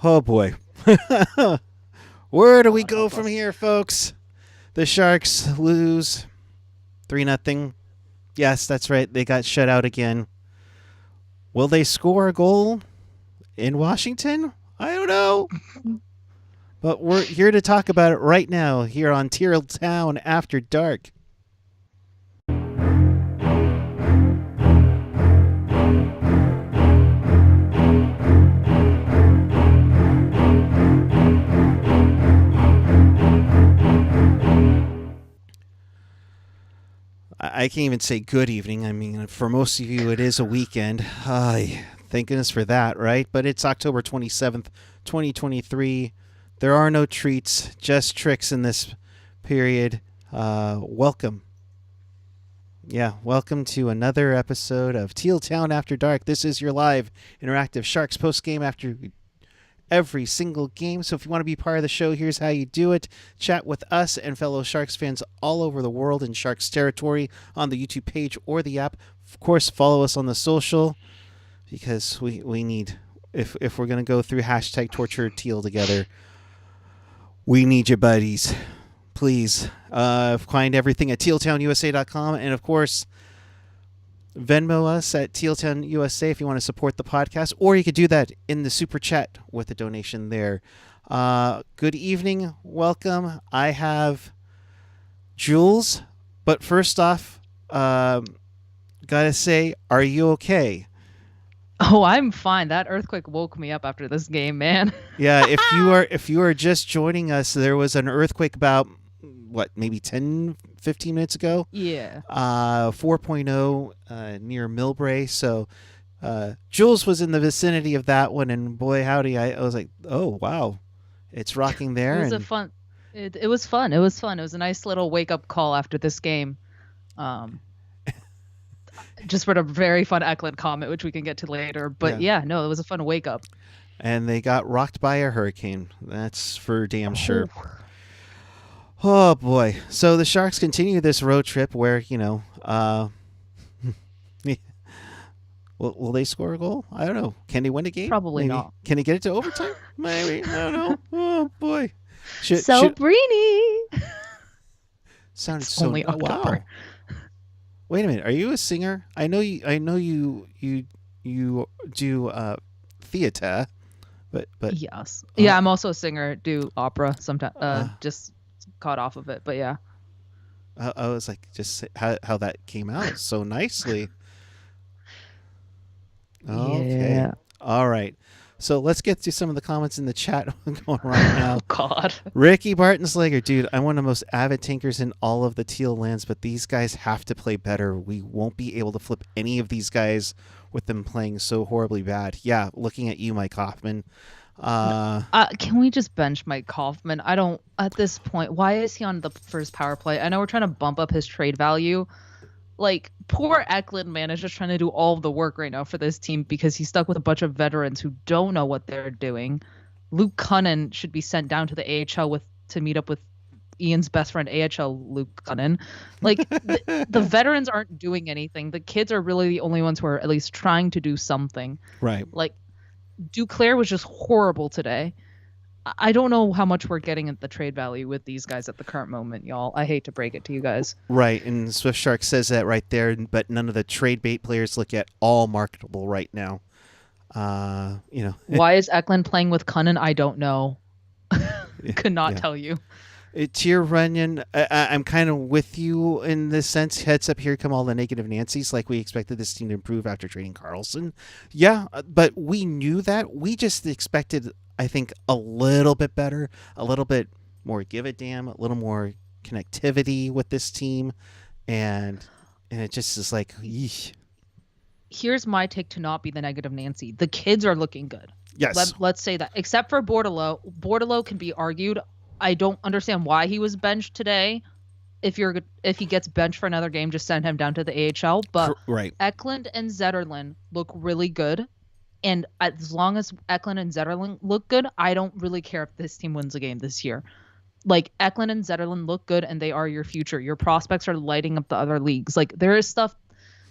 Oh boy. Where do we go from here, folks? The Sharks lose 3-0. Yes, that's right. They got shut out again. Will they score a goal in Washington? I don't know. But we're here to talk about it right now here on Teal Town After Dark. I can't even say good evening. I mean, for most of you, it is a weekend. Thank goodness for that, right? But it's October 27th, 2023. There are no treats, just tricks in this period. Welcome. Yeah, welcome to another episode of Teal Town After Dark. This is your live interactive Sharks post-game after every single game. So if you want to be part of the show, here's how you do it. Chat with us and fellow Sharks fans all over the world in Sharks territory on the YouTube page or the app. Of course, follow us on the social because we need, if we're going to go through hashtag torture Teal together, we need you, buddies. Please find everything at tealtownusa.com. And, of course, Venmo us at TealTownUSA if you want to support the podcast. Or you could do that in the Super Chat with a donation there. Good evening. Welcome. I have Jules. But first off, gotta say, are you okay? Oh, I'm fine. That earthquake woke me up after this game, man. Yeah, if you are just joining us, there was an earthquake about maybe 10, 15 minutes ago? Yeah. 4.0 near Millbrae. So Jules was in the vicinity of that one, and boy howdy, I was like, oh wow, it's rocking there. It was fun. It was fun. It was fun. It was a nice little wake up call after this game. Just for a very fun Eklund comment, which we can get to later. But yeah, no, it was a fun wake up. And they got rocked by a hurricane. That's for damn sure. Oh boy. So the Sharks continue this road trip where, will they score a goal? I don't know. Can they win a game? Probably Maybe. not. Can they get it to overtime? Maybe. I don't know. Oh boy. Brini. Sounded so only October. Wow. Wait a minute. Are you a singer? I know you do theater, but yes. Yeah, I'm also a singer. Do opera sometimes. Just caught off of it, but yeah. I was like, just how that came out so nicely. Okay. Yeah. All right. So let's get to some of the comments in the chat going right now. Oh, God. Ricky Bartenslegger, dude, I'm one of the most avid tankers in all of the Teal lands, but these guys have to play better. We won't be able to flip any of these guys with them playing so horribly bad. Yeah, looking at you, Mike Hoffman. Can we just bench Mike Hoffman? I don't, at this point, why is he on the first power play? I know we're trying to bump up his trade value. Like, poor Eklund, man, is just trying to do all of the work right now for this team because he's stuck with a bunch of veterans who don't know what they're doing. Luke Cunnin should be sent down to the AHL to meet up with Ian's best friend, AHL Luke Cunnin. Like, the veterans aren't doing anything. The kids are really the only ones who are at least trying to do something. Right. Like, Duclair was just horrible today. I don't know how much we're getting at the trade value with these guys at the current moment, y'all. I hate to break it to you guys. Right, and Swift Shark says that right there, but none of the trade bait players look at all marketable right now. Why is Eklund playing with Cunnin? I don't know. Could not tell you. Tier Runyon, I'm kind of with you in this sense. Heads up, here come all the negative Nancys. Like we expected this team to improve after trading Carlson. Yeah, but we knew that. We just expected, I think, a little bit better, a little bit more give a damn, a little more connectivity with this team, and it just is like, yeesh. Here's my take to not be the negative Nancy. The kids are looking good. Yes. Let's say that. Except for Bordeleau. Bordeleau can be argued. I don't understand why he was benched today. If he gets benched for another game, just send him down to the AHL. But right. Eklund and Zetterlund look really good. And as long as Eklund and Zetterlund look good, I don't really care if this team wins a game this year. Like, Eklund and Zetterlund look good, and they are your future. Your prospects are lighting up the other leagues. Like, there is stuff.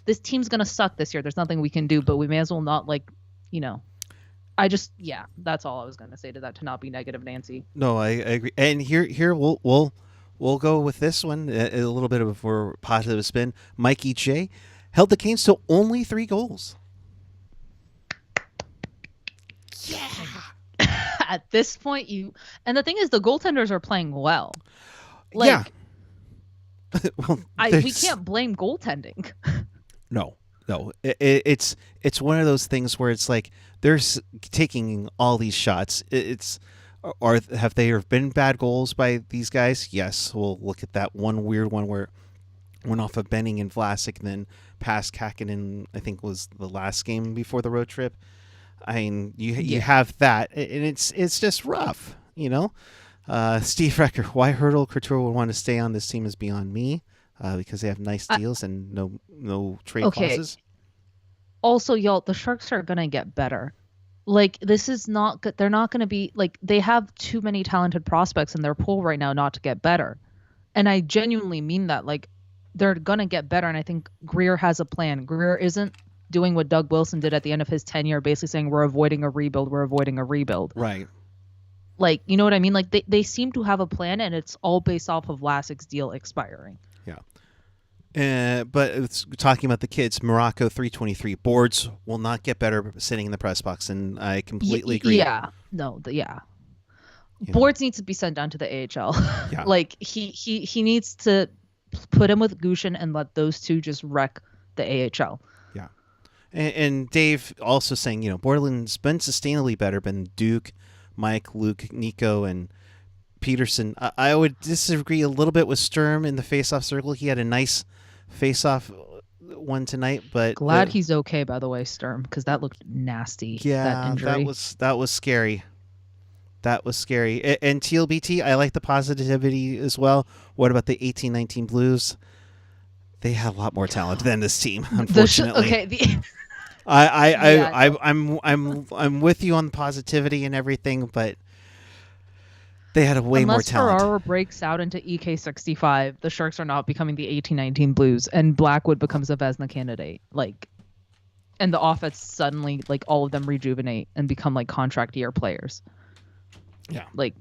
This team's going to suck this year. There's nothing we can do, but we may as well not, that's all I was gonna say to that, to not be negative, Nancy. No, I agree. And here we'll go with this one, a little bit of a more positive spin. Mikey J held the Canes to only 3 goals. Yeah. At this point, and the thing is, the goaltenders are playing well. Like, yeah. Well, we can't blame goaltending. No. It's one of those things where it's like they're taking all these shots. Have there been bad goals by these guys? Yes. We'll look at that one weird one where it went off of Benning and Vlasic, and then past Kakinen, I think was the last game before the road trip. I mean, you have that, and it's just rough, you know. Steve Recker, why Hurdle Couture would want to stay on this team is beyond me, because they have nice deals and no trade clauses. Also, y'all, the Sharks are gonna get better. Like, this is not good. They're not gonna be like, they have too many talented prospects in their pool right now not to get better, and I genuinely mean that. Like, they're gonna get better, and I think Greer has a plan. Greer isn't doing what Doug Wilson did at the end of his tenure, basically saying we're avoiding a rebuild. Right. Like, you know what I mean? Like, they seem to have a plan, and it's all based off of Vlasic's deal expiring. Yeah. But it's talking about the kids, Morocco 323. Boards will not get better sitting in the press box, and I completely agree. Yeah. No. Boards needs to be sent down to the AHL. Yeah. Like, he needs to put him with Gushin and let those two just wreck the AHL. Yeah. And Dave also saying, Borland's been sustainably better than Duke, Mike, Luke, Nico, and Peterson. I would disagree a little bit with Sturm in the face-off circle. He had a nice face-off one tonight, but glad he's okay, by the way, Sturm, because that looked nasty. Yeah, that injury. that was scary. That was scary. And Teal BT, I like the positivity as well. What about the 18-19 Blues? They have a lot more talent than this team, unfortunately. I'm with you on the positivity and everything, but they had way more talent. Unless Ferraro breaks out into EK65, the Sharks are not becoming the 18-19 Blues, and Blackwood becomes a Vezina candidate. Like, and the offense suddenly, like, all of them rejuvenate and become like contract year players. Yeah, like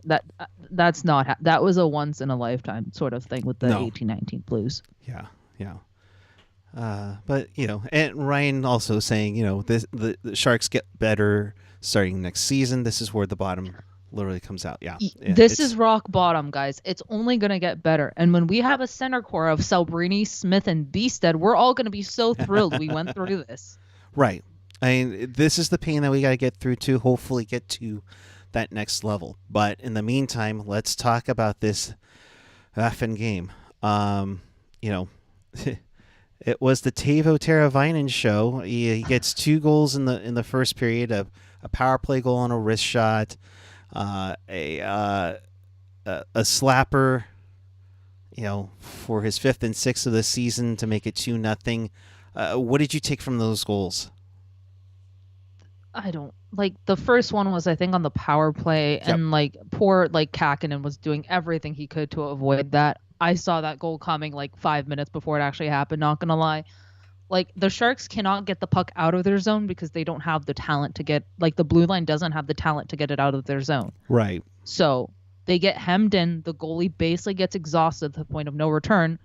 that's not that was a once in a lifetime sort of thing with the 18-19 Blues. Yeah. But and Ryan also saying, the Sharks get better starting next season. This is where the bottom literally comes out. Yeah. This is rock bottom, guys. It's only going to get better. And when we have a center core of Celebrini, Smith, and Beestead, we're all going to be so thrilled we went through this. Right. I mean, this is the pain that we got to get through to hopefully get to that next level. But in the meantime, let's talk about this effing game. It was the Teuvo Teräväinen show. He gets 2 goals in the first period, a power play goal on a wrist shot, a slapper, for his 5th and 6th of the season to make it 2-0. What did you take from those goals? I don't like the first one was, I think, on the power play, and like poor Kakinen was doing everything he could to avoid that. I saw that goal coming like 5 minutes before it actually happened, not gonna lie. Like, the Sharks cannot get the puck out of their zone because they don't have the talent to get, like, the blue line doesn't have the talent to get it out of their zone. Right. So they get hemmed in, the goalie basically gets exhausted to the point of no return,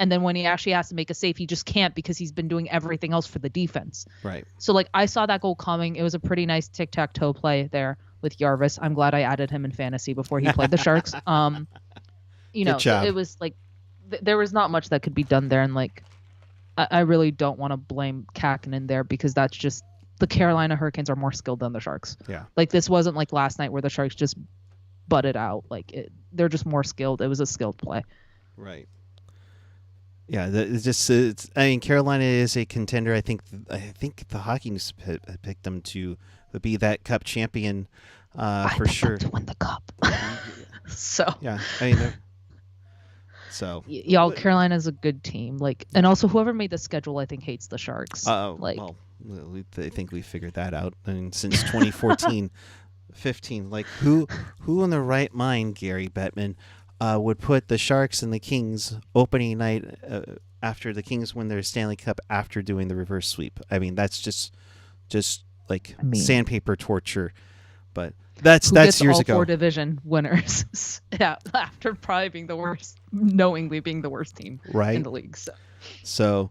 and then when he actually has to make a save, he just can't because he's been doing everything else for the defense. Right. So, like, I saw that goal coming. It was a pretty nice tic-tac-toe play there with Jarvis. I'm glad I added him in fantasy before he played the Sharks. Good job. It was like there was not much that could be done there, and like I really don't want to blame Kakinen there because that's just the Carolina Hurricanes are more skilled than the Sharks. Yeah. Like, this wasn't like last night where the Sharks just butted out. Like, they're just more skilled. It was a skilled play. Right. Yeah, Carolina is a contender. I think the Hockey News picked them to be that Cup champion for sure. To win the Cup. So yeah, I mean, y'all, Carolina's a good team. Like, and also whoever made the schedule, I think, hates the Sharks. I think we figured that out. I mean, since 2014, 15. Like, who in their right mind, Gary Bettman, would put the Sharks and the Kings opening night after the Kings win their Stanley Cup after doing the reverse sweep? I mean, that's just sandpaper torture. But that's Who gets years all ago. 4 division winners after probably being the worst, knowingly being the worst team in the league. So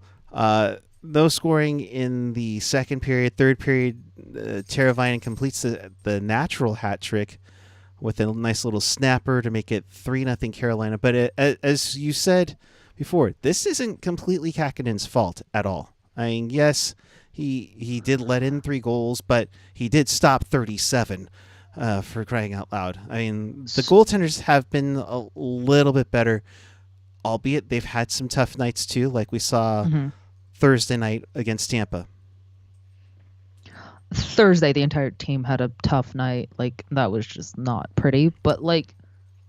no scoring in the second period. Third period, Teräväinen completes the natural hat trick with a nice little snapper to make it 3-0 Carolina. But as you said before, this isn't completely Kakkonen's fault at all. I mean, yes, he did let in 3 goals, but he did stop 37, for crying out loud. I mean, the goaltenders have been a little bit better, albeit they've had some tough nights too, like we saw Thursday night against Tampa. Thursday, the entire team had a tough night. Like, that was just not pretty. But, like,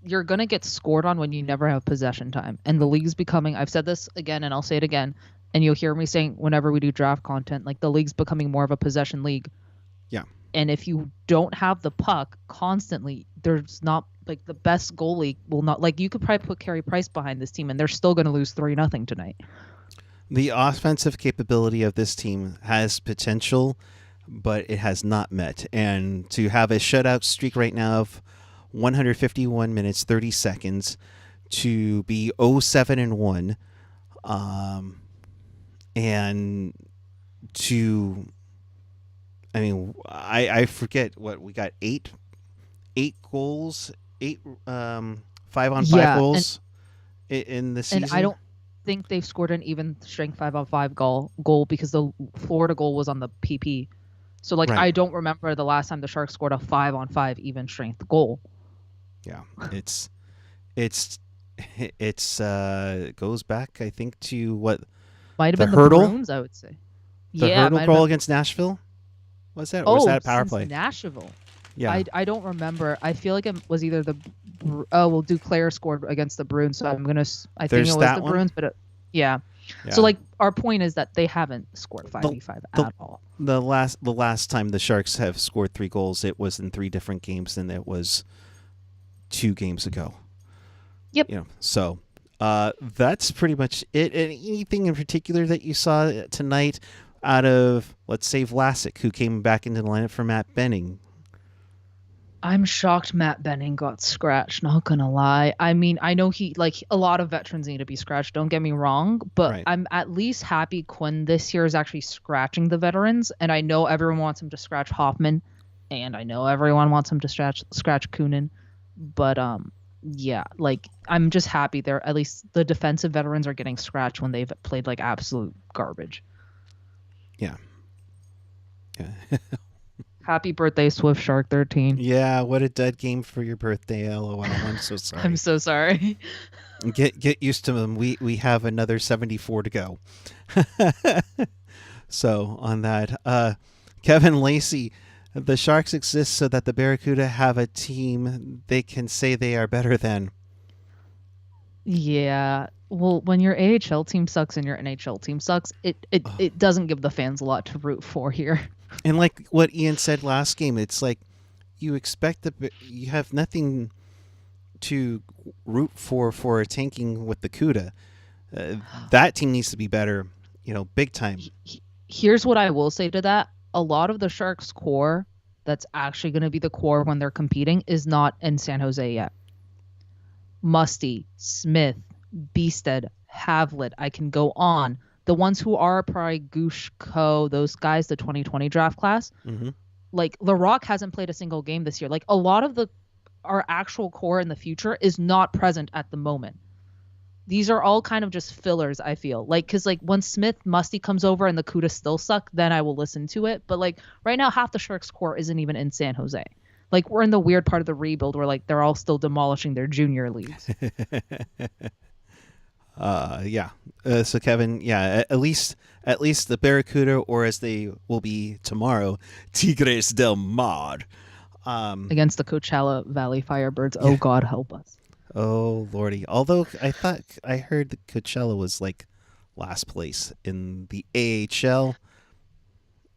you're going to get scored on when you never have possession time. And the league's becoming, I've said this again and I'll say it again, and you'll hear me saying whenever we do draft content, like, the league's becoming more of a possession league. Yeah. And if you don't have the puck constantly, there's not, like, the best goalie will not, like, you could probably put Carey Price behind this team and they're still going to lose 3-0 tonight. The offensive capability of this team has potential, but it has not met. And to have a shutout streak right now of 151 minutes, 30 seconds, to be 0-7-1, and to, I mean, I forget what we got, eight goals, 5-on-5 goals in the season. And I don't think they've scored an even strength 5-on-5 goal because the Florida goal was on the PP. So, like, I don't remember the last time the Sharks scored a 5-on-5 even strength goal. Yeah, it goes back, I think, to what might have been the Bruins, I would say. The hurdle goal against Nashville, was that? Or was that a power play? Nashville. Yeah, I don't remember. I feel like it was either Duclair scored against the Bruins, so I think it was the Bruins, but yeah. So, like, our point is that they haven't scored 5v5 at all. The last time the Sharks have scored 3 goals, it was in 3 different games, and it was 2 games ago. Yep. So that's pretty much it. Anything in particular that you saw tonight out of, let's say, Vlasic, who came back into the lineup for Matt Benning? I'm shocked Matt Benning got scratched, not gonna lie. I mean, I know a lot of veterans need to be scratched, don't get me wrong, but I'm at least happy Quinn this year is actually scratching the veterans, and I know everyone wants him to scratch Hoffman, and I know everyone wants him to scratch Kunin, but yeah, like, I'm just happy at least the defensive veterans are getting scratched when they've played, like, absolute garbage. Yeah. Happy birthday, Swift Shark 13. Yeah, what a dead game for your birthday, LOL. I'm so sorry. I'm so sorry. Get used to them. We have another 74 to go. So on that, Kevin Lacey, the Sharks exist so that the Barracuda have a team they can say they are better than. Yeah. Well, when your AHL team sucks and your NHL team sucks, it doesn't give the fans a lot to root for here. And like what Ian said last game, it's like you expect you have nothing to root for a tanking with the CUDA. That team needs to be better, big time. Here's what I will say to that. A lot of the Sharks core that's actually going to be the core when they're competing is not in San Jose yet. Musty, Smith, Beasted, Havlet, I can go on. The ones who are probably Gushko, those guys, the 2020 draft class, like LaRock hasn't played a single game this year. Like, a lot of our actual core in the future is not present at the moment. These are all kind of just fillers, I feel. Like, because, like, when Smith, Musty comes over and the CUDA still suck, then I will listen to it. But, like, right now, half the Sharks core isn't even in San Jose. Like, we're in the weird part of the rebuild where, like, they're all still demolishing their junior leagues. Yeah. So Kevin, yeah, at least the Barracuda, or as they will be tomorrow, Tigres del Mar, against the Coachella Valley Firebirds. Oh, God help us. Oh Lordy. Although I thought I heard that Coachella was like last place in the AHL.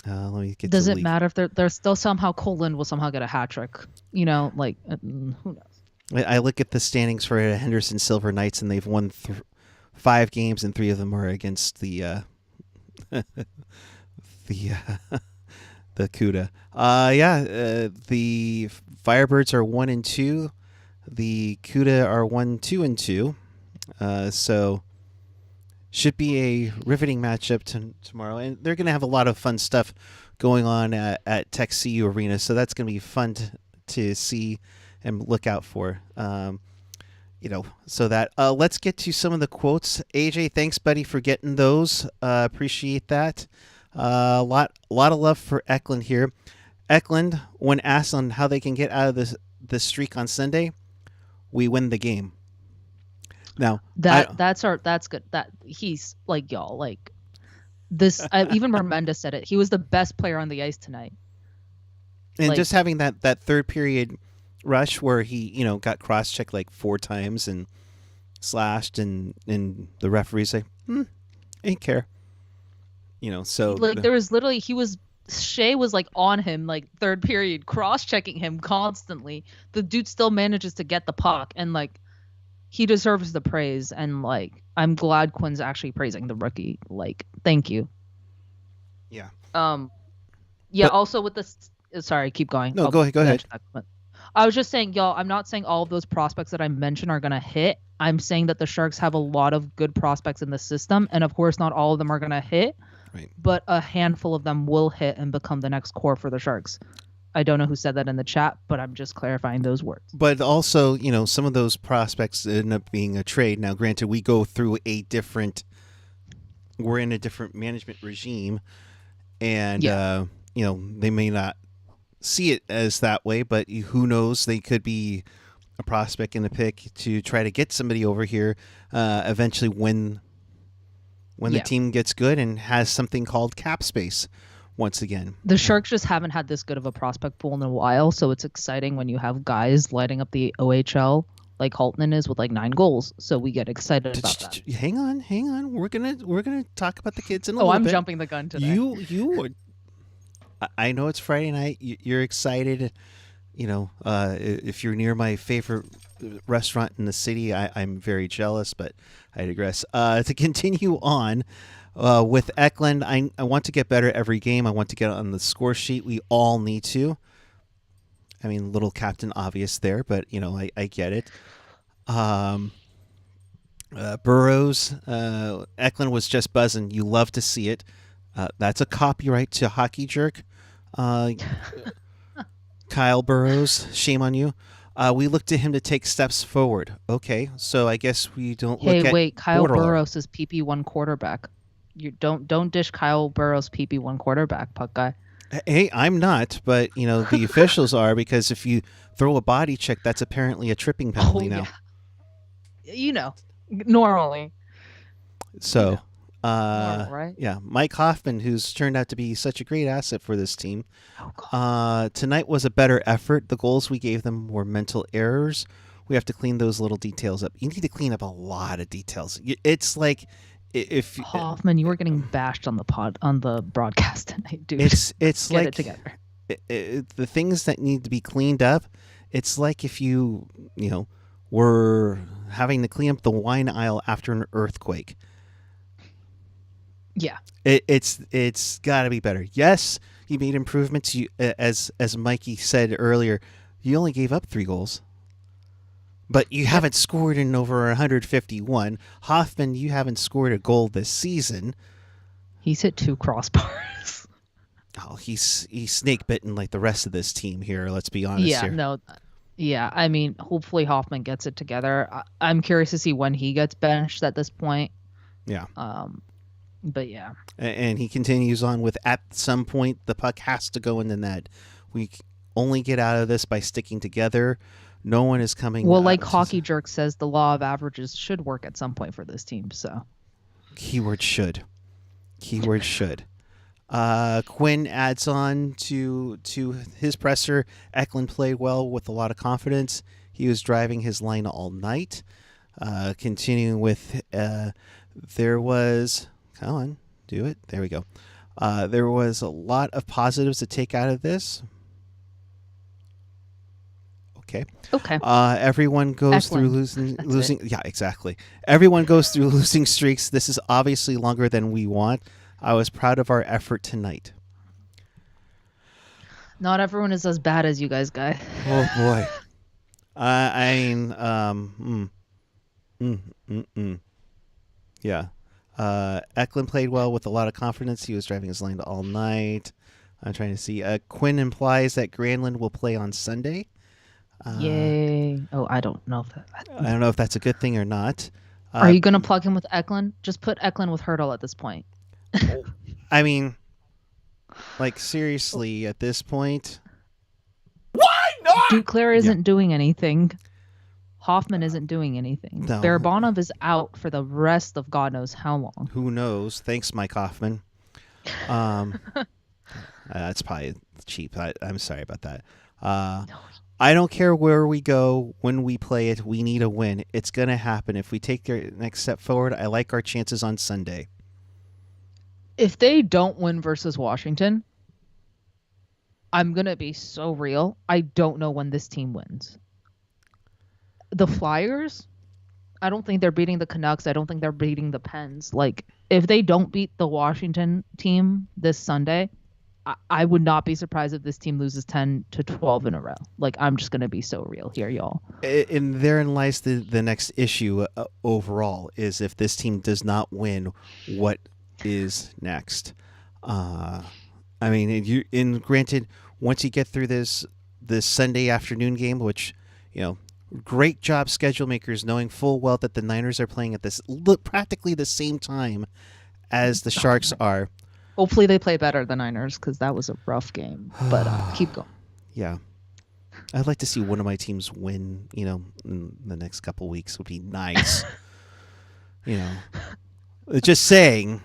Let me get. Does it matter if they're still somehow Colin will somehow get a hat trick? Who knows? I look at the standings for Henderson Silver Knights, and they've won 5 games, and 3 of them are against the the CUDA. The Firebirds are 1-2. The CUDA are 1-2-2. So should be a riveting matchup tomorrow, and they're going to have a lot of fun stuff going on at Tech CU Arena. So that's going to be fun to see and look out for. So that let's get to some of the quotes. AJ, thanks, buddy, for getting those. Appreciate that. A lot of love for Eklund here. Eklund, when asked on how they can get out of the streak on Sunday, we win the game. Now that's good. That he's like y'all like this. Even Mermenda said it. He was the best player on the ice tonight. And just having that third period rush where he got cross checked like 4 times and slashed, and the referees say, ain't care. So like there was literally Shea was like on him like third period cross checking him constantly. The dude still manages to get the puck, and like he deserves the praise, and like I'm glad Quinn's actually praising the rookie. Like, thank you. Yeah. Also with this, sorry, keep going. No, go ahead. I was just saying, y'all, I'm not saying all of those prospects that I mentioned are going to hit. I'm saying that the Sharks have a lot of good prospects in the system, and of course not all of them are going to hit, right, but a handful of them will hit and become the next core for the Sharks. I don't know who said that in the chat, but I'm just clarifying those words. But also, some of those prospects end up being a trade. Now, granted, we're in a different management regime, and they may not see it as that way, but who knows? They could be a prospect in the pick to try to get somebody over here eventually when the team gets good and has something called cap space once again. The Sharks just haven't had this good of a prospect pool in a while, so it's exciting when you have guys lighting up the OHL like Haltman is with like 9 goals. So we get excited about that. Hang on. We're gonna talk about the kids in a little bit. I'm jumping the gun today. You I know it's Friday night. You're excited. If you're near my favorite restaurant in the city, I'm very jealous, but I digress. To continue on with Eklund, I want to get better every game. I want to get on the score sheet. We all need to. I mean, little Captain Obvious there, but, I get it. Burrows, Eklund was just buzzing. You love to see it. That's a copyright to Hockey Jerk. Kyle Burrows, shame on you. We look to him to take steps forward. Okay, so I guess we don't look at Kyle Borderline. Burrows is PP1 quarterback. You don't dish Kyle Burrows PP1 quarterback, puck guy. Hey, I'm not, but the officials are, because if you throw a body check, that's apparently a tripping penalty now. Normally. So, normal, right? Yeah, Mike Hoffman, who's turned out to be such a great asset for this team. Tonight was a better effort. The goals we gave them were mental errors. We have to clean those little details up. You need to clean up a lot of details. It's like if Hoffman, you were getting bashed on the broadcast tonight, dude. It's Get like it together. The things that need to be cleaned up. It's like if you were having to clean up the wine aisle after an earthquake. Yeah, it's got to be better. Yes, you made improvements. You, as Mikey said earlier, you only gave up 3 goals, but you haven't scored in over 151. Hoffman, you haven't scored a goal this season. He's hit 2 crossbars. Oh, he's snake bitten like the rest of this team here. Let's be honest. Here. Yeah. I mean, hopefully Hoffman gets it together. I'm curious to see when he gets benched at this point. Yeah. But yeah. And he continues on with, at some point, the puck has to go in the net. We only get out of this by sticking together. No one is coming. Well, like Hockey Jerk says, the law of averages should work at some point for this team. So, keyword should. Quinn adds on to his presser. Eklund played well with a lot of confidence. He was driving his line all night. Continuing with, there was. Come on, do it. There we go. There was a lot of positives to take out of this. Okay. Everyone goes through losing. Yeah, exactly. Everyone goes through losing streaks. This is obviously longer than we want. I was proud of our effort tonight. Not everyone is as bad as you guys. Oh boy. I mean, mm, mm, mm. Yeah. Eklund played well with a lot of confidence. He was driving his line all night. I'm trying to see. Quinn implies that Granlund will play on Sunday. Yay. Oh, I don't know if I don't know if that's a good thing or not. Are you going to plug him with Eklund? Just put Eklund with Hurdle at this point. I mean, like, seriously, at this point. Why not? Duclair isn't doing anything. Hoffman isn't doing anything. No. Barabanov is out for the rest of God knows how long. Who knows? Thanks, Mike Hoffman. That's probably cheap. I'm sorry about that. I don't care where we go when we play it. We need a win. It's going to happen. If we take the next step forward, I like our chances on Sunday. If they don't win versus Washington, I'm going to be so real. I don't know when this team wins. The Flyers, I don't think they're beating the Canucks. I don't think they're beating the Pens. Like, if they don't beat the Washington team this Sunday, I would not be surprised if this team loses 10 to 12 in a row. Like, I'm just going to be so real here, y'all. And therein lies the next issue overall, is if this team does not win, what is next? I mean, granted, once you get through this Sunday afternoon game, which, great job schedule makers knowing full well that the Niners are playing at this practically the same time as the Sharks are. Hopefully they play better than Niners, because that was a rough game. But keep going. Yeah. I'd like to see one of my teams win, in the next couple weeks would be nice. Just saying.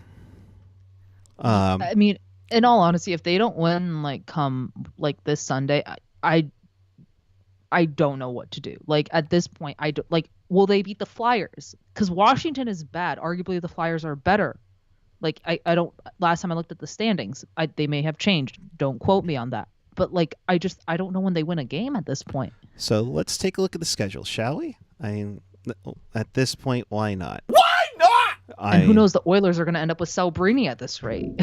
I mean, in all honesty, if they don't win, come this Sunday, I don't know what to do. Like, at this point, will they beat the Flyers? Because Washington is bad. Arguably, the Flyers are better. Like, I don't. Last time I looked at the standings, they may have changed. Don't quote me on that. But I don't know when they win a game at this point. So let's take a look at the schedule, shall we? I mean, at this point, why not? Why not? And who knows? The Oilers are going to end up with Celebrini at this rate.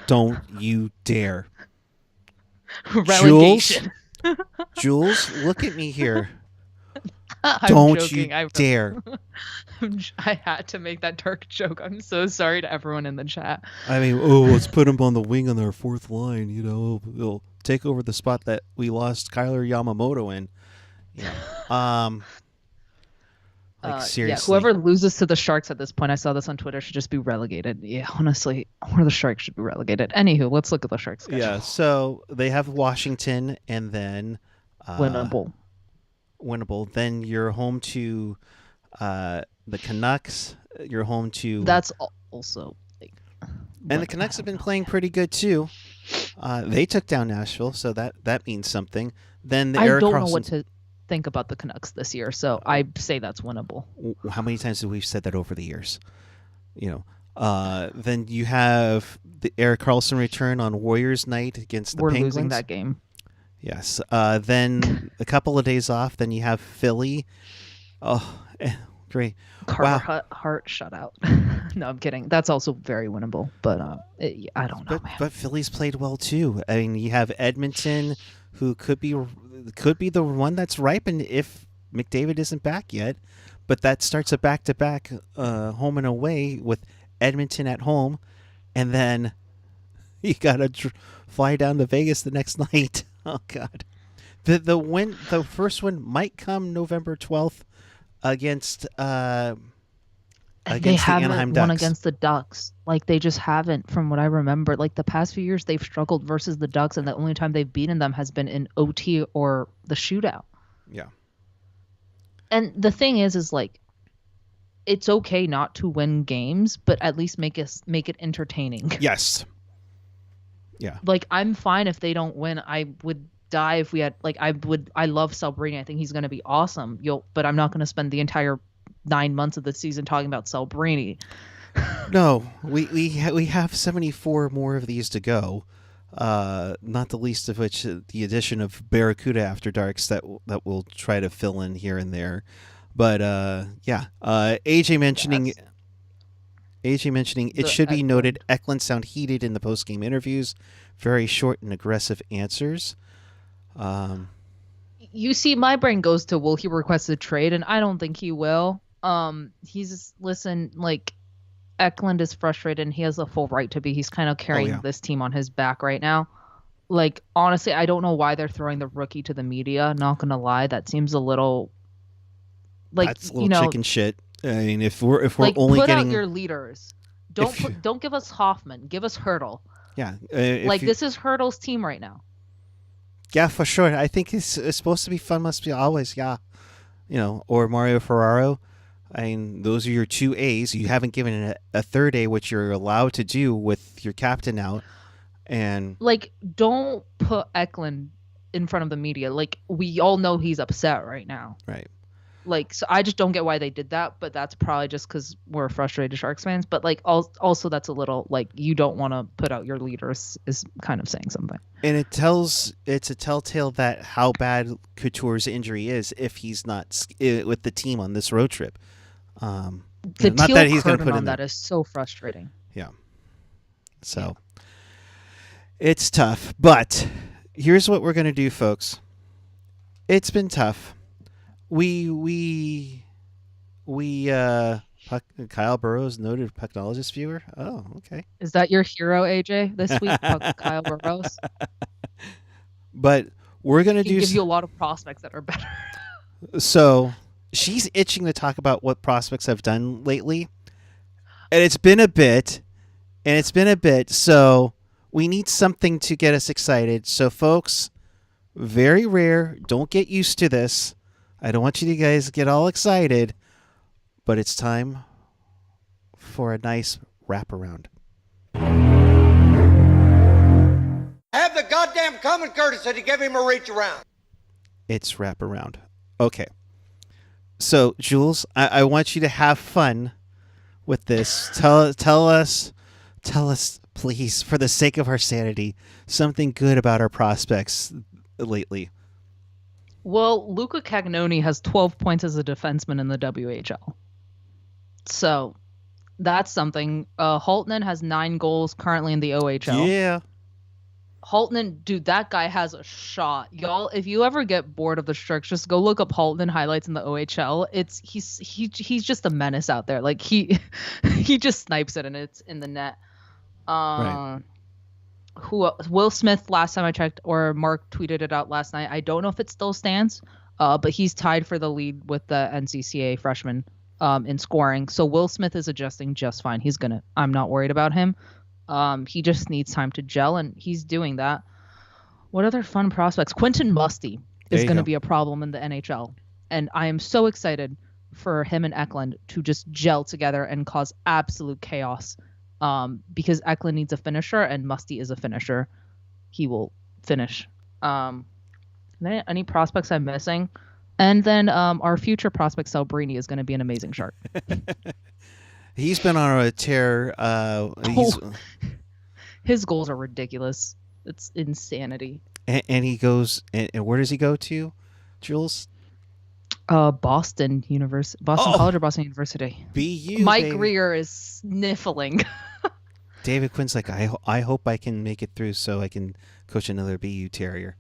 Don't you dare, Relegation. Jules, look at me here. Don't you dare. I had to make that dark joke. I'm so sorry to everyone in the chat. I mean, let's put him on the wing on our fourth line. He'll take over the spot that we lost Kyler Yamamoto in. Seriously. Yeah, whoever loses to the Sharks at this point, I saw this on Twitter, should just be relegated. Yeah, honestly, one of the Sharks should be relegated. Anywho, let's look at the Sharks schedule. Yeah, so they have Washington and then winnable. Then you're home to the Canucks. You're home to. That's also. And the Canucks have been playing pretty good too. They took down Nashville, so that means something. Then I don't know what to think about the Canucks this year, so I say that's winnable. How many times have we said that over the years? Then you have the Erik Karlsson return on Warriors night against the Penguins. We're losing that game. Yes. Then a couple of days off. Then you have Philly. Oh, great. Carter Hart shutout. No, I'm kidding. That's also very winnable, but I don't know, man. But Philly's played well too. I mean, you have Edmonton, who could be the one that's ripened if McDavid isn't back yet. But that starts a back-to-back home and away with Edmonton at home, and then you gotta fly down to Vegas the next night. Oh God, the first one might come November 12th against they the haven't Anaheim won Ducks. against the Ducks. They just haven't, from what I remember. The past few years, they've struggled versus the Ducks, and the only time they've beaten them has been in OT or the shootout. Yeah. And the thing is it's okay not to win games, but at least make it entertaining. Yes. Yeah. I'm fine if they don't win. I would die if we had I love Celebrini. I think he's going to be awesome. But I'm not going to spend the entire 9 months of the season talking about Celebrini. No, we have 74 more of these to go. Not the least of which the addition of Barracuda After Darks that we'll try to fill in here and there. But AJ mentioning AJ mentioning it should be noted Eklund sound heated in the post-game interviews, very short and aggressive answers. You see, my brain goes to, will he request a trade? And I don't think he will. Eklund is frustrated and he has a full right to be. He's kind of carrying this team on his back right now. Like, honestly, I don't know why they're throwing the rookie to the media. Not going to lie. That seems a little that's a little chicken shit. I mean, if we're only put getting out your leaders. Don't give us Hoffman. Give us Hurdle. Yeah. This is Hurdle's team right now. Yeah, for sure. I think it's supposed to be fun. Must be always. Yeah. Or Mario Ferraro. I mean, those are your 2 A's. You haven't given it a third A, which you're allowed to do with your captain out. And don't put Eklund in front of the media. We all know he's upset right now. Right. So I just don't get why they did that, but that's probably just because we're frustrated Sharks fans. But also that's a little you don't want to put out your leaders is kind of saying something. And it's a telltale that how bad Couture's injury is if he's not with the team on this road trip. The not Teal that he's going to curtain put on in that there. is so frustrating. Yeah. So it's tough, but here's what we're going to do, folks. It's been tough. Kyle Burrows, noted pucknologist viewer. Oh, okay. Is that your hero, AJ, this week, Kyle Burrows? But we're going to give you a lot of prospects that are better. So she's itching to talk about what prospects have done lately. And it's been a bit. So we need something to get us excited. So, folks, very rare. Don't get used to this. I don't want you guys to get all excited. But it's time for a nice wraparound. Have the goddamn common courtesy to give him a reach around. It's wraparound. Okay. So, Jules, I want you to have fun with this. Tell us, please, for the sake of our sanity, something good about our prospects lately. Well, Luca Cagnoni has 12 points as a defenseman in the WHL. So that's something. Holtnen has 9 goals currently in the OHL. Yeah. Holtnen, dude, that guy has a shot. Y'all, if you ever get bored of the Sharks, just go look up Holtnen highlights in the OHL. He's just a menace out there. He just snipes it and it's in the net. Right. Will Smith, last time I checked, or Mark tweeted it out last night. I don't know if it still stands, but he's tied for the lead with the NCCA freshman in scoring. So Will Smith is adjusting just fine. I'm not worried about him. He just needs time to gel, and he's doing that. What other fun prospects? Quentin Musty is going to be a problem in the NHL, and I am so excited for him and Eklund to just gel together and cause absolute chaos. Because Eklund needs a finisher and Musty is a finisher. He will finish. Any prospects I'm missing? And then our future prospect Celebrini is going to be an amazing Shark. He's been on a tear. His goals are ridiculous. It's insanity. And he goes. And where does he go to, Jules? Boston College or Boston University. BU. Mike Greer is sniffling. David Quinn's like, I hope I can make it through so I can coach another BU Terrier.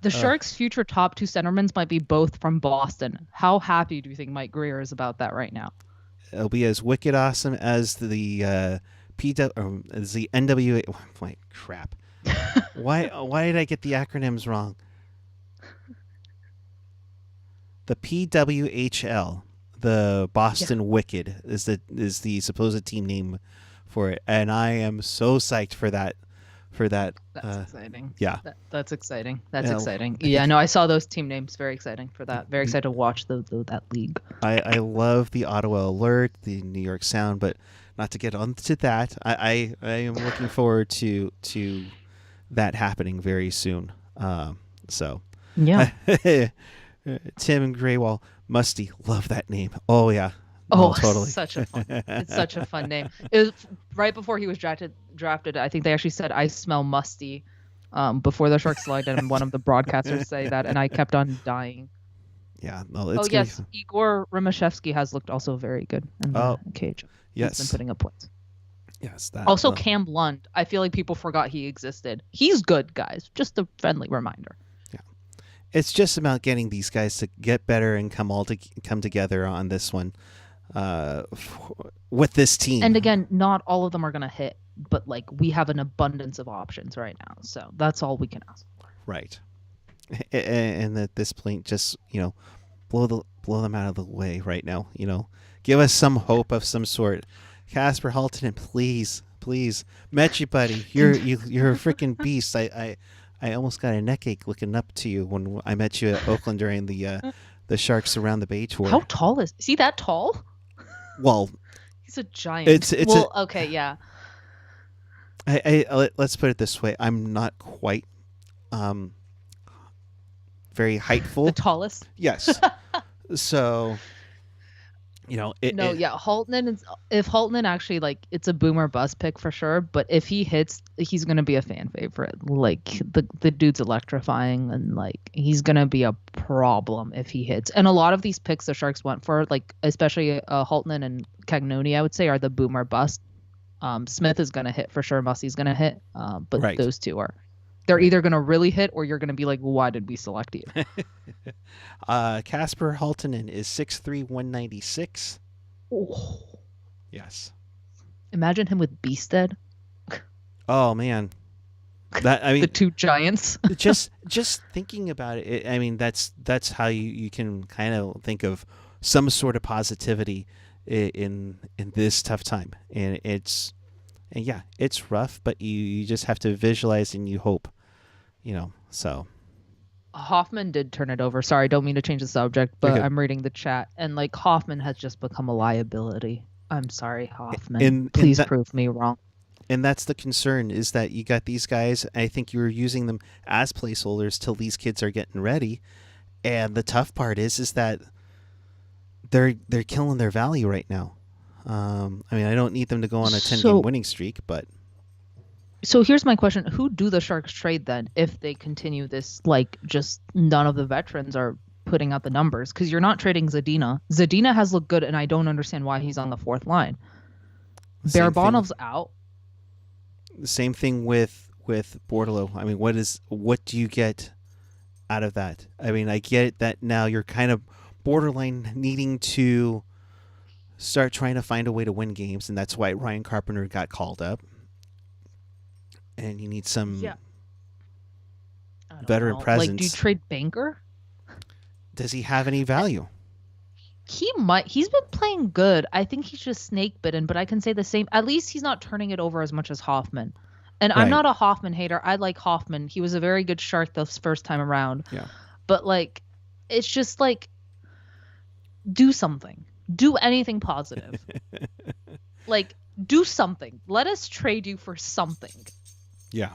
The Sharks' future top 2 centermen might be both from Boston. How happy do you think Mike Greer is about that right now? It'll be as wicked awesome as the as the NWA. Oh, wait, crap. Why did I get the acronyms wrong? The PWHL, the Boston Wicked, is the supposed team name for it, and I am so psyched for that. That's exciting. Yeah, that's exciting. That's exciting. Yeah, no, I saw those team names. Very exciting for that. Very excited to watch that league. I love the Ottawa Alert, the New York Sound, but not to get onto that. I am looking forward to that happening very soon. So yeah. Tim Graywall, Musty, love that name. Oh yeah. Oh, totally. It's such a fun name. It was right before he was drafted. I think they actually said, "I smell musty," before the Sharks logged in, and one of the broadcasters say that, and I kept on dying. Yeah. No, it's Igor Rimashevsky has looked also very good in the cage. Yes. He's been putting up points. Yes. That, also, Cam Lund. I feel like people forgot he existed. He's good, guys. Just a friendly reminder. Yeah. It's just about getting these guys to get better and come together on this one with this team. And again, not all of them are going to hit, but like we have an abundance of options right now. So that's all we can ask for. Right. And at this point, just, blow them out of the way right now. Give us some hope of some sort. Casper Haltonen, please. Met you, buddy. You're a freaking beast. I almost got a neck ache looking up to you when I met you at Oakland during the Sharks Around the Bay tour. How tall is he? That tall? Well, he's a giant. Okay, yeah. Let's put it this way. I'm not quite very heightful. The tallest? Yes. So, Haltonen if Haltonen actually, like, it's a boomer bust pick for sure, but if he hits, he's going to be a fan favorite. Like, the dude's electrifying, and like he's going to be a problem if he hits. And a lot of these picks the Sharks went for, like especially Haltonen and Cagnoni, I would say, are the boomer bust. Smith is going to hit for sure. Mussey's going to hit. But right. Those two are. They're either going to really hit or you're going to be like, why did we select you? Casper Haltonen is 6'3", 196. Oh. Yes. Imagine him with Beasted. Oh, man. The two giants. just thinking about it, I mean, that's how you can kind of think of some sort of positivity in this tough time. And it's rough, but you just have to visualize and you hope, so. Hoffman did turn it over. Sorry, don't mean to change the subject, but I'm reading the chat, and like Hoffman has just become a liability. I'm sorry, Hoffman. Please prove me wrong. And that's the concern, is that you got these guys. I think you're using them as placeholders till these kids are getting ready. And the tough part is that they're killing their value right now. I don't need them to go on a 10-game winning streak, but. So here's my question. Who do the Sharks trade then if they continue this, like, just none of the veterans are putting out the numbers? Because you're not trading Zadina. Zadina has looked good, and I don't understand why he's on the fourth line. Barabanov's out. The same thing with Bordelot. I mean, what do you get out of that? I mean, I get that now you're kind of borderline needing to start trying to find a way to win games, and that's why Ryan Carpenter got called up. And you need some veteran presence. Like, do you trade Banker? Does he have any value? He might. He's been playing good. I think he's just snake bitten, but I can say the same. At least he's not turning it over as much as Hoffman. And I'm not a Hoffman hater. I like Hoffman. He was a very good Shark the first time around. Yeah. But like, it's just like, do something. Do anything positive. Like, do something. Let us trade you for something. Yeah.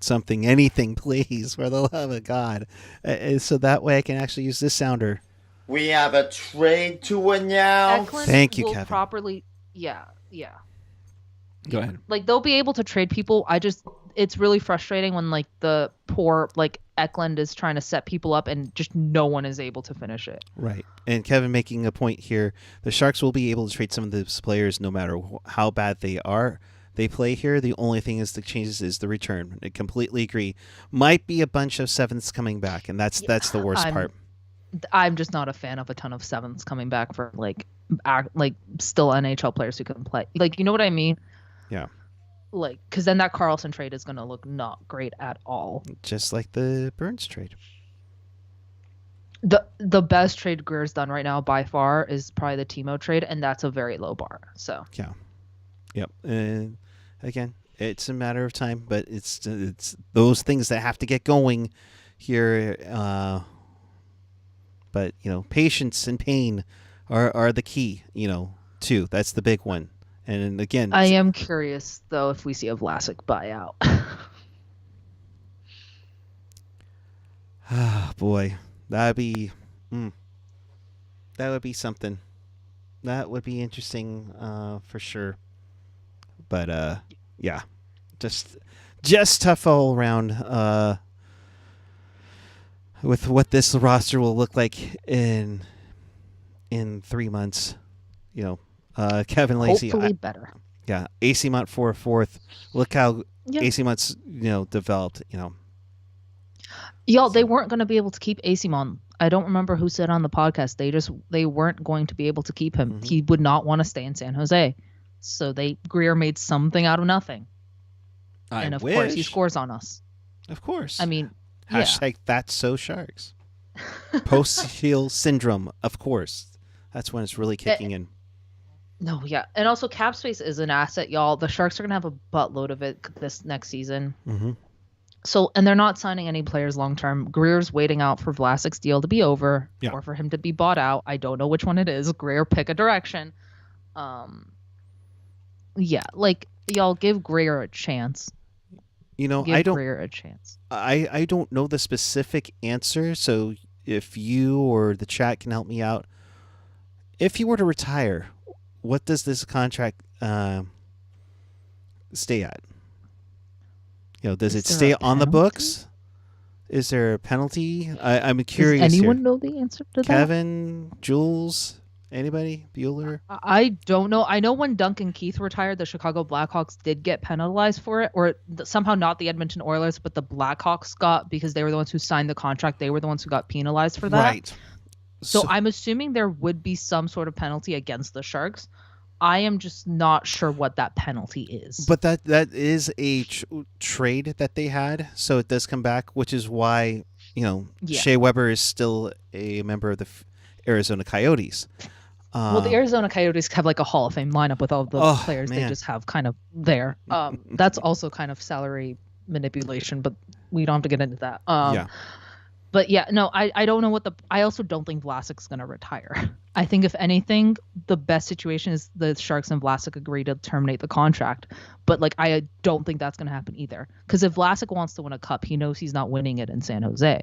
Something, anything, please, for the love of God. So that way I can actually use this sounder. We have a trade to announce. Thank you, Kevin. Properly, yeah. Go ahead. Like, they'll be able to trade people. It's really frustrating when, like, the poor, like, Eklund is trying to set people up and just no one is able to finish it. Right. And Kevin making a point here, the Sharks will be able to trade some of those players no matter how bad they play here. The only thing that changes is the return. I completely agree. Might be a bunch of sevenths coming back, and that's the worst part. I'm just not a fan of a ton of sevenths coming back for like still NHL players who can play. Like, you know what I mean? Yeah. Like, because then that Carlson trade is going to look not great at all. Just like the Burns trade. The best trade Greer's done right now by far is probably the Timo trade, and that's a very low bar. So yeah. Yep. And again, it's a matter of time, but it's those things that have to get going here. But patience and pain are the key. Too. That's the big one. And again, I am curious though if we see a Vlasic buyout. Ah, boy, that would be something. That would be interesting for sure. But yeah, just tough all around with what this roster will look like in 3 months. Kevin Lacey. Hopefully better. Yeah, AC Mont for fourth. Look how Yeah. AC Mont's developed. Y'all, they weren't going to be able to keep Asimon. I don't remember who said on the podcast. They weren't going to be able to keep him. Mhm. He would not want to stay in San Jose. So Greer made something out of nothing. And of course he scores on us. Of course. I mean, hashtag that's so Sharks. Post-Teal syndrome. Of course. That's when it's really kicking in. No, yeah. And also cap space is an asset, y'all. The Sharks are going to have a buttload of it this next season. Mm-hmm. So, and they're not signing any players long term. Greer's waiting out for Vlasic's deal to be over or for him to be bought out. I don't know which one it is. Greer, pick a direction. Yeah, like y'all give Greer a chance. Greer a chance. I don't know the specific answer, so if you or the chat can help me out. If he were to retire, what does this contract stay at? Does it stay on the books? Is there a penalty? I'm curious. Does anyone here. know the answer to that? Kevin, Jules, anybody? Bueller? I don't know. I know when Duncan Keith retired, the Chicago Blackhawks did get penalized for it, or somehow not the Edmonton Oilers, but the Blackhawks got, because they were the ones who signed the contract. They were the ones who got penalized for that. Right. So I'm assuming there would be some sort of penalty against the Sharks. I am just not sure what that penalty is. But that is a trade that they had, so it does come back, which is why Shea Weber is still a member of the Arizona Coyotes. Well, the Arizona Coyotes have like a Hall of Fame lineup with all the players they just have kind of there. That's also kind of salary manipulation, but we don't have to get into that. But yeah, no, I don't know I also don't think Vlasic's going to retire. I think if anything, the best situation is the Sharks and Vlasic agree to terminate the contract. But I don't think that's going to happen either. Because if Vlasic wants to win a cup, he knows he's not winning it in San Jose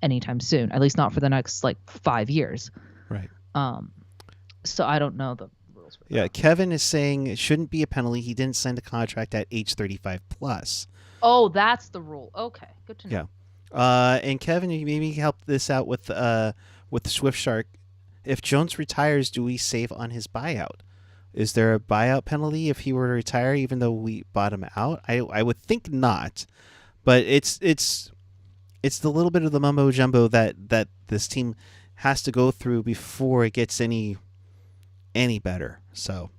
anytime soon, at least not for the next 5 years. Right. So I don't know the rules for that. Yeah, Kevin is saying it shouldn't be a penalty. He didn't sign the contract at age 35 plus. Oh, that's the rule. Okay, good to know. Yeah. And Kevin, you maybe help this out with Swift Shark. If Jones retires, do we save on his buyout? Is there a buyout penalty if he were to retire, even though we bought him out? I would think not, but it's the little bit of the mumbo jumbo that this team has to go through before it gets any better. So,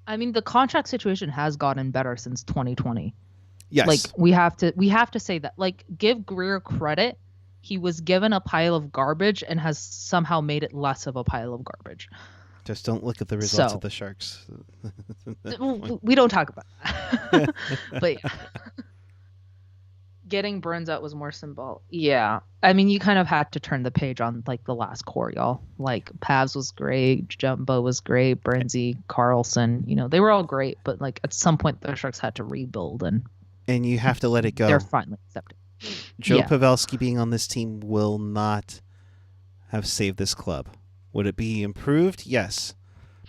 I mean, the contract situation has gotten better since 2020. Yes. We have to say that. Give Greer credit. He was given a pile of garbage and has somehow made it less of a pile of garbage. Just don't look at the results of the Sharks. We don't talk about that. But yeah. Getting Burns out was more symbolic. Yeah. I mean, you kind of had to turn the page on the last core, y'all. Pavs was great, Jumbo was great, Burnsy, Carlson, they were all great, but at some point the Sharks had to rebuild and you have to let it go. They're finally accepted. Joe Pavelski being on this team will not have saved this club. Would it be improved? Yes.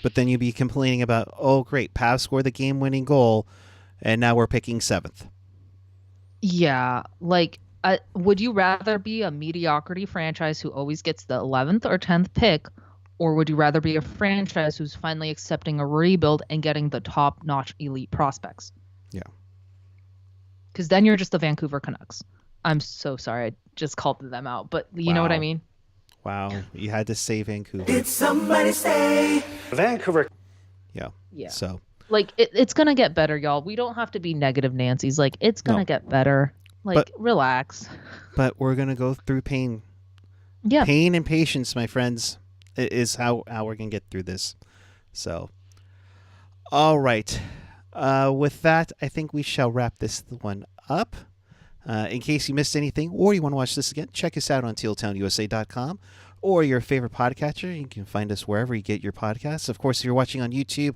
But then you'd be complaining about, oh, great, Pav scored the game-winning goal, and now we're picking 7th. Yeah. Would you rather be a mediocrity franchise who always gets the 11th or 10th pick, or would you rather be a franchise who's finally accepting a rebuild and getting the top-notch elite prospects? Yeah. Because then you're just the Vancouver Canucks. I'm so sorry. I just called them out. But you know what I mean? Wow. You had to say Vancouver. Did somebody say Vancouver? Yeah. Yeah. So. It's going to get better, y'all. We don't have to be negative Nancy's. It's going to get better. Relax. But we're going to go through pain. Yeah. Pain and patience, my friends, is how we're going to get through this. So. All right. With that, I think we shall wrap this one up. In case you missed anything or you want to watch this again, check us out on tealtownusa.com or your favorite podcatcher. You can find us wherever you get your podcasts. Of course, if you're watching on YouTube,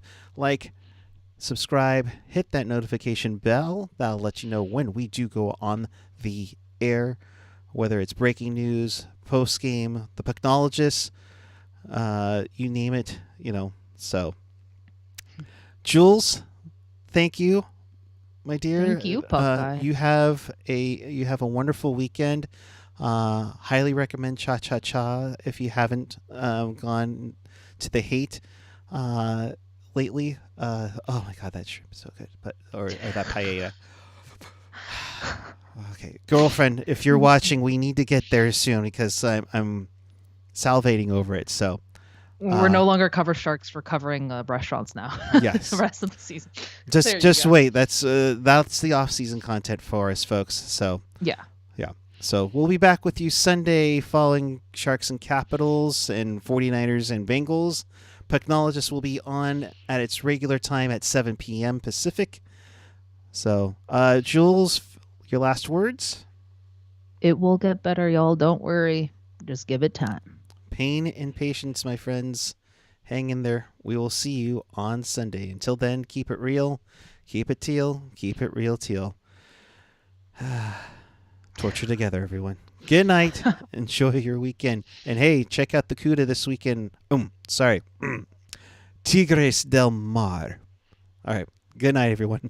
subscribe, hit that notification bell. That'll let you know when we do go on the air, whether it's breaking news, post-game, the Pucknologists, you name it, So, Jules, thank you, my dear. Thank you, Puckeye. You have a wonderful weekend. Highly recommend Cha Cha Cha if you haven't gone to the Hate. lately. Oh my god, that shrimp is so good. But or that paella. Okay, girlfriend, if you're watching, we need to get there soon because I'm salivating over it. So We're no longer cover sharks for covering restaurants now. Yes. The rest of the season. just wait. That's the off-season content for us, folks. So yeah. So we'll be back with you Sunday following Sharks and Capitals and 49ers and Bengals. Pucknologist will be on at its regular time at 7 p.m. Pacific. So, Jules, your last words? It will get better, y'all. Don't worry. Just give it time. Pain and patience, my friends. Hang in there. We will see you on Sunday. Until then, keep it real. Keep it teal. Keep it real teal. Torture together, everyone. Good night. Enjoy your weekend. And hey, check out the CUDA this weekend. Tigres del Mar. All right. Good night, everyone.